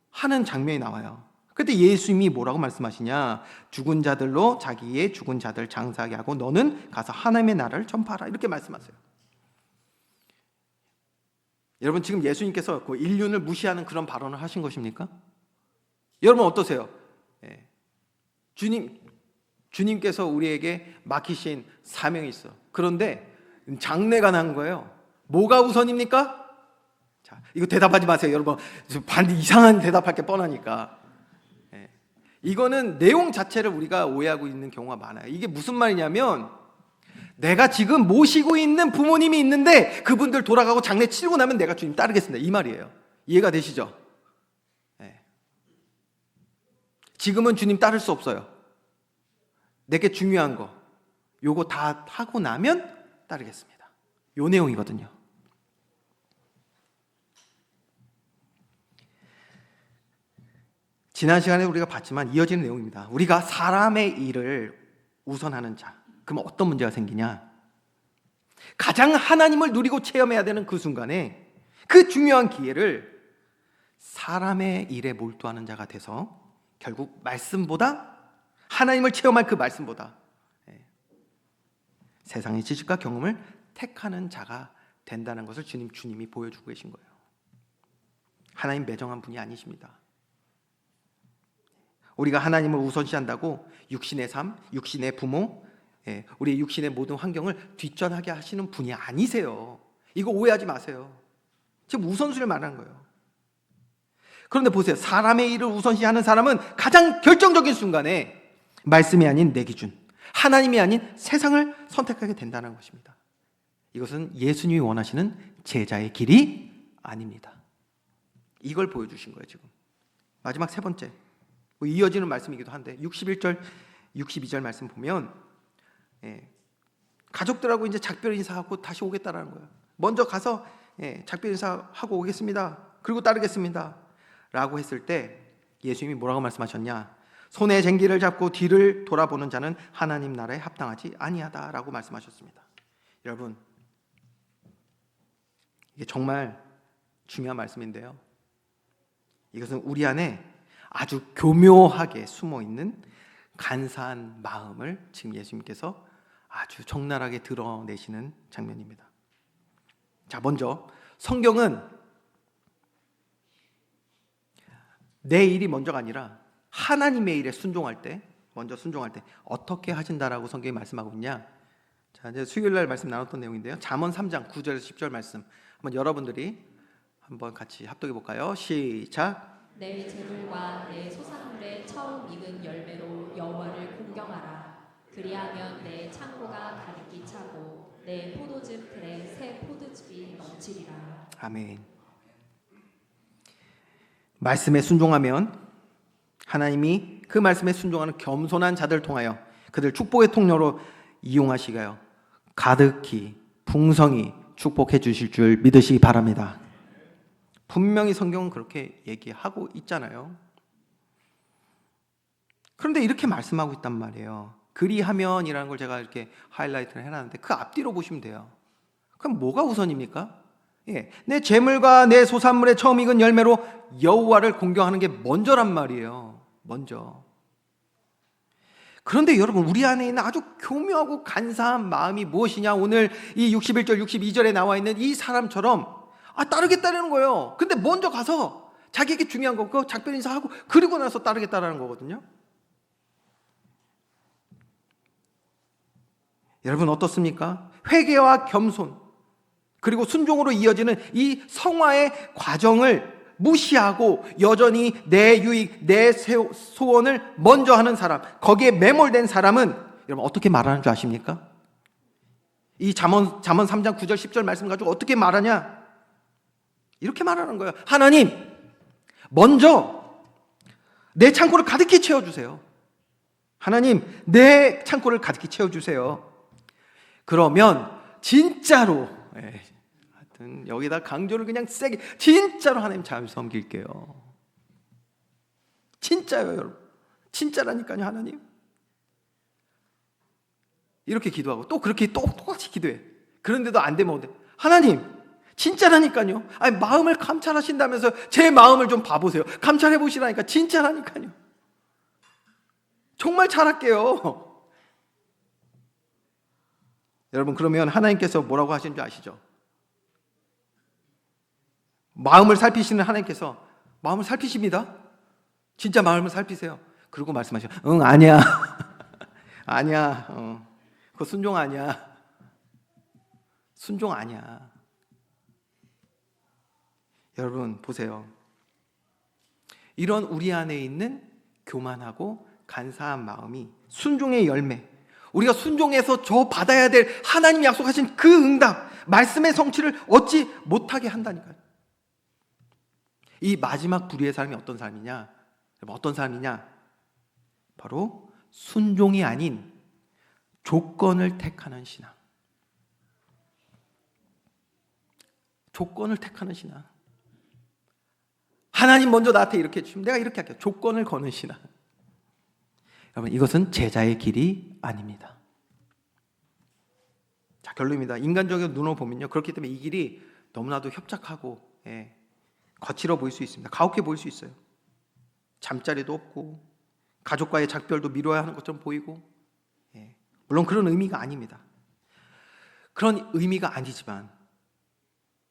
하는 장면이 나와요. 그때 예수님이 뭐라고 말씀하시냐? 죽은 자들로 자기의 죽은 자들 장사하게 하고 너는 가서 하나님의 나라를 전파하라, 이렇게 말씀하세요. 여러분, 지금 예수님께서 그 인륜을 무시하는 그런 발언을 하신 것입니까? 여러분 어떠세요? 주님께서 우리에게 맡기신 사명이 있어. 그런데 장래가 난 거예요. 뭐가 우선입니까? 자, 이거 대답하지 마세요, 여러분. 반대 이상한 대답할 게 뻔하니까. 이거는 내용 자체를 우리가 오해하고 있는 경우가 많아요. 이게 무슨 말이냐면, 내가 지금 모시고 있는 부모님이 있는데 그분들 돌아가고 장례 치르고 나면 내가 주님 따르겠습니다, 이 말이에요. 이해가 되시죠? 지금은 주님 따를 수 없어요. 내게 중요한 거 요거 다 하고 나면 따르겠습니다, 요 내용이거든요. 지난 시간에 우리가 봤지만 이어지는 내용입니다. 우리가 사람의 일을 우선하는 자, 그럼 어떤 문제가 생기냐? 가장 하나님을 누리고 체험해야 되는 그 순간에 그 중요한 기회를 사람의 일에 몰두하는 자가 돼서 결국 말씀보다, 하나님을 체험할 그 말씀보다 세상의 지식과 경험을 택하는 자가 된다는 것을 주님이 보여주고 계신 거예요. 하나님 매정한 분이 아니십니다. 우리가 하나님을 우선시한다고 육신의 삶, 육신의 부모, 우리 육신의 모든 환경을 뒷전하게 하시는 분이 아니세요. 이거 오해하지 마세요. 지금 우선순위를 말하는 거예요. 그런데 보세요. 사람의 일을 우선시하는 사람은 가장 결정적인 순간에 말씀이 아닌 내 기준, 하나님이 아닌 세상을 선택하게 된다는 것입니다. 이것은 예수님이 원하시는 제자의 길이 아닙니다. 이걸 보여주신 거예요. 지금 마지막 세 번째, 이어지는 말씀이기도 한데 61절, 62절 말씀 보면 가족들하고 이제 작별 인사하고 다시 오겠다라는 거예요. 먼저 가서 작별 인사하고 오겠습니다, 그리고 따르겠습니다 라고 했을 때 예수님이 뭐라고 말씀하셨냐? 손에 쟁기를 잡고 뒤를 돌아보는 자는 하나님 나라에 합당하지 아니하다라고 말씀하셨습니다. 여러분, 이게 정말 중요한 말씀인데요, 이것은 우리 안에 아주 교묘하게 숨어있는 간사한 마음을 지금 예수님께서 아주 적나라하게 드러내시는 장면입니다. 자, 먼저 성경은 내 일이 먼저가 아니라 하나님의 일에 순종할 때, 먼저 순종할 때 어떻게 하신다라고 성경이 말씀하고 있냐? 자, 이제 수요일 날 말씀 나눴던 내용인데요. 잠언 3장 9절에서 10절 말씀 한번 여러분들이 한번 같이 합독해 볼까요? 시작. 내 재물과 내 소산물의 처음 익은 열매로 여호와를 공경하라. 그리하면 내 창고가 가득히 차고 내 포도즙 틀에 새 포도즙이 넘치리라. 아멘. 말씀에 순종하면 하나님이 그 말씀에 순종하는 겸손한 자들을 통하여 그들 축복의 통로로 이용하시가요 가득히 풍성히 축복해 주실 줄 믿으시기 바랍니다. 분명히 성경은 그렇게 얘기하고 있잖아요. 그런데 이렇게 말씀하고 있단 말이에요. 그리하면이라는 걸 제가 이렇게 하이라이트를 해놨는데 그 앞뒤로 보시면 돼요. 그럼 뭐가 우선입니까? 내 재물과 내 소산물의 처음 익은 열매로 여호와를 공경하는 게 먼저란 말이에요. 먼저. 그런데 여러분, 우리 안에 있는 아주 교묘하고 간사한 마음이 무엇이냐? 오늘 이 61절, 62절에 나와 있는 이 사람처럼 따르겠다는 거예요. 근데 먼저 가서 자기에게 중요한 거 작별 인사하고 그리고 나서 따르겠다라는 거거든요. 여러분 어떻습니까? 회개와 겸손 그리고 순종으로 이어지는 이 성화의 과정을 무시하고 여전히 내 유익, 내 소원을 먼저 하는 사람, 거기에 매몰된 사람은 여러분 어떻게 말하는 줄 아십니까? 이 잠언 3장 9절 10절 말씀 가지고 어떻게 말하냐? 이렇게 말하는 거예요. 하나님, 먼저 내 창고를 가득히 채워주세요. 하나님, 내 창고를 가득히 채워주세요. 그러면 진짜로, 하여튼 여기다 강조를 그냥 세게, 진짜로 하나님 잘 섬길게요. 진짜요, 여러분. 진짜라니까요, 하나님. 이렇게 기도하고 또 그렇게 똑같이 기도해. 그런데도 안 되면 어때? 하나님, 진짜라니까요. 아니, 마음을 감찰하신다면서 제 마음을 좀 봐보세요. 감찰해 보시라니까. 진짜라니까요. 정말 잘할게요. 여러분, 그러면 하나님께서 뭐라고 하시는 줄 아시죠? 마음을 살피시는 하나님께서 마음을 살피십니다. 진짜 마음을 살피세요. 그리고 말씀하셔. 응, 아니야. 아니야. 그거 순종 아니야. 순종 아니야. 여러분, 보세요. 이런 우리 안에 있는 교만하고 간사한 마음이 순종의 열매, 우리가 순종해서 저 받아야 될 하나님이 약속하신 그 응답, 말씀의 성취를 얻지 못하게 한다니까요. 이 마지막 부류의 사람이 어떤 사람이냐? 어떤 사람이냐? 바로 순종이 아닌 조건을 택하는 신앙. 조건을 택하는 신앙. 하나님 먼저 나한테 이렇게 해주시면 내가 이렇게 할게요. 조건을 거는 신앙. 여러분, 이것은 제자의 길이 아닙니다. 자, 결론입니다. 인간적인 눈으로 보면요, 그렇기 때문에 이 길이 너무나도 협착하고 거칠어 보일 수 있습니다. 가혹해 보일 수 있어요. 잠자리도 없고 가족과의 작별도 미뤄야 하는 것처럼 보이고, 물론 그런 의미가 아닙니다. 그런 의미가 아니지만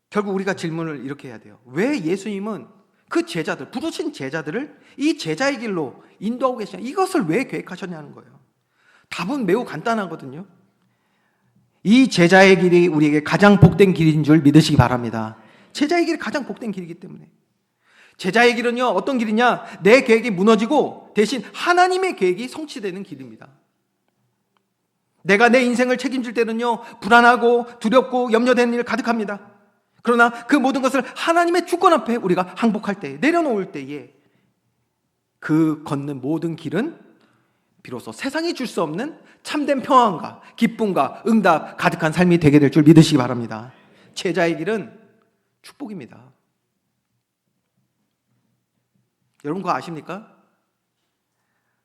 결국 우리가 질문을 이렇게 해야 돼요. 왜 예수님은 그 제자들, 부르신 제자들을 이 제자의 길로 인도하고 계시냐? 이것을 왜 계획하셨냐는 거예요. 답은 매우 간단하거든요. 이 제자의 길이 우리에게 가장 복된 길인 줄 믿으시기 바랍니다. 제자의 길이 가장 복된 길이기 때문에. 제자의 길은요, 어떤 길이냐? 내 계획이 무너지고 대신 하나님의 계획이 성취되는 길입니다. 내가 내 인생을 책임질 때는요, 불안하고 두렵고 염려되는 일 가득합니다. 그러나 그 모든 것을 하나님의 주권 앞에 우리가 항복할 때, 내려놓을 때에 그 걷는 모든 길은 비로소 세상이 줄 수 없는 참된 평안과 기쁨과 응답 가득한 삶이 되게 될 줄 믿으시기 바랍니다. 제자의 길은 축복입니다. 여러분, 그거 아십니까?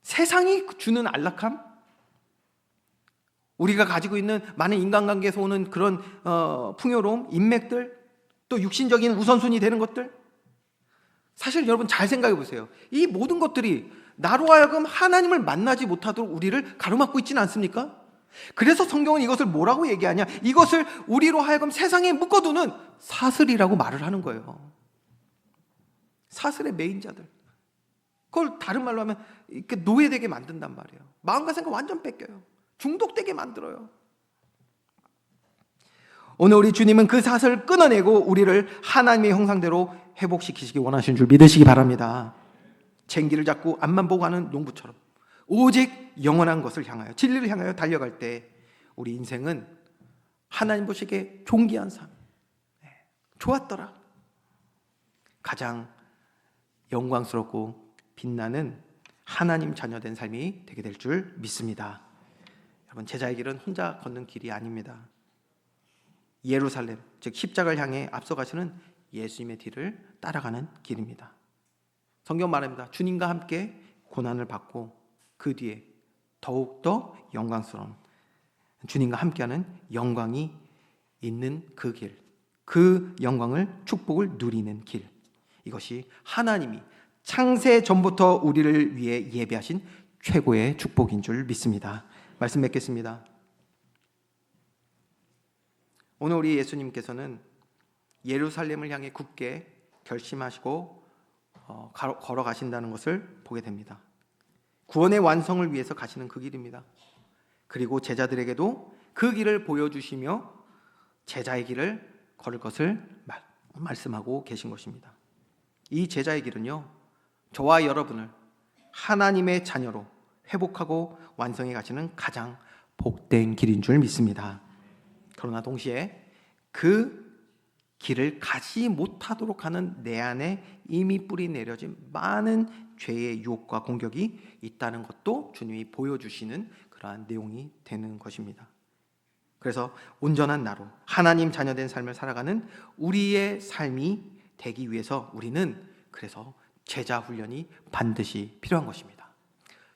세상이 주는 안락함, 우리가 가지고 있는 많은 인간관계에서 오는 그런 풍요로움, 인맥들, 또 육신적인 우선순위 되는 것들, 사실 여러분 잘 생각해 보세요. 이 모든 것들이 나로 하여금 하나님을 만나지 못하도록 우리를 가로막고 있지는 않습니까? 그래서 성경은 이것을 뭐라고 얘기하냐? 이것을 우리로 하여금 세상에 묶어두는 사슬이라고 말을 하는 거예요. 사슬의 메인자들. 그걸 다른 말로 하면 이렇게 노예되게 만든단 말이에요. 마음과 생각 완전 뺏겨요. 중독되게 만들어요. 오늘 우리 주님은 그 사슬을 끊어내고 우리를 하나님의 형상대로 회복시키시기 원하시는 줄 믿으시기 바랍니다. 쟁기를 잡고 앞만 보고 가는 농부처럼 오직 영원한 것을 향하여, 진리를 향하여 달려갈 때 우리 인생은 하나님 보시기에 존귀한 삶, 좋았더라, 가장 영광스럽고 빛나는 하나님 자녀된 삶이 되게 될 줄 믿습니다. 여러분, 제자의 길은 혼자 걷는 길이 아닙니다. 예루살렘, 즉 십자가를 향해 앞서가시는 예수님의 뒤를 따라가는 길입니다. 성경 말합니다. 주님과 함께 고난을 받고 그 뒤에 더욱더 영광스러운 주님과 함께하는 영광이 있는 그 길, 그 영광을, 축복을 누리는 길, 이것이 하나님이 창세 전부터 우리를 위해 예배하신 최고의 축복인 줄 믿습니다. 말씀 맺겠습니다. 오늘 우리 예수님께서는 예루살렘을 향해 굳게 결심하시고 걸어가신다는 것을 보게 됩니다. 구원의 완성을 위해서 가시는 그 길입니다. 그리고 제자들에게도 그 길을 보여주시며 제자의 길을 걸을 것을 말씀하고 계신 것입니다. 이 제자의 길은요, 저와 여러분을 하나님의 자녀로 회복하고 완성해 가시는 가장 복된 길인 줄 믿습니다. 그러나 동시에 그 길을 가지 못하도록 하는 내 안에 이미 뿌리 내려진 많은 죄의 유혹과 공격이 있다는 것도 주님이 보여주시는 그러한 내용이 되는 것입니다. 그래서 온전한 나로 하나님 자녀된 삶을 살아가는 우리의 삶이 되기 위해서 우리는 그래서 제자 훈련이 반드시 필요한 것입니다.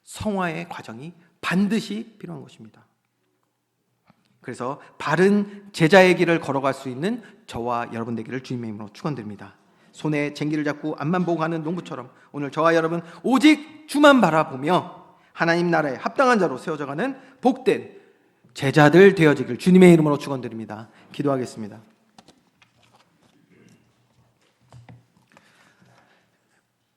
성화의 과정이 반드시 필요한 것입니다. 그래서 바른 제자의 길을 걸어갈 수 있는 저와 여러분 되기를 주님의 이름으로 축원드립니다. 손에 쟁기를 잡고 앞만 보고 가는 농부처럼 오늘 저와 여러분 오직 주만 바라보며 하나님 나라에 합당한 자로 세워져가는 복된 제자들 되어지길 주님의 이름으로 축원드립니다. 기도하겠습니다.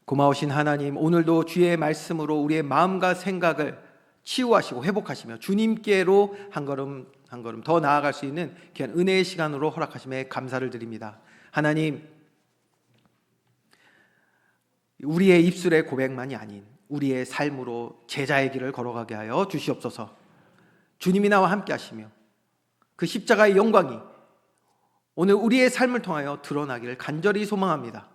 고마우신 하나님, 오늘도 주의 말씀으로 우리의 마음과 생각을 치유하시고 회복하시며 주님께로 한 걸음 한 걸음 더 나아갈 수 있는 귀한 은혜의 시간으로 허락하심에 감사를 드립니다. 하나님, 우리의 입술의 고백만이 아닌 우리의 삶으로 제자의 길을 걸어가게 하여 주시옵소서. 주님이 나와 함께 하시며 그 십자가의 영광이 오늘 우리의 삶을 통하여 드러나기를 간절히 소망합니다.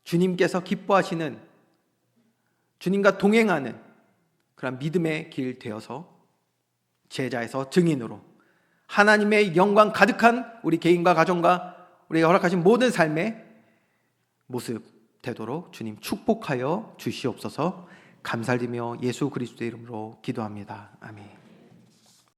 주님께서 기뻐하시는, 주님과 동행하는 그런 믿음의 길 되어서 제자에서 증인으로 하나님의 영광 가득한 우리 개인과 가정과 우리가 허락하신 모든 삶의 모습 되도록 주님 축복하여 주시옵소서. 감사드리며 예수 그리스도의 이름으로 기도합니다. 아멘.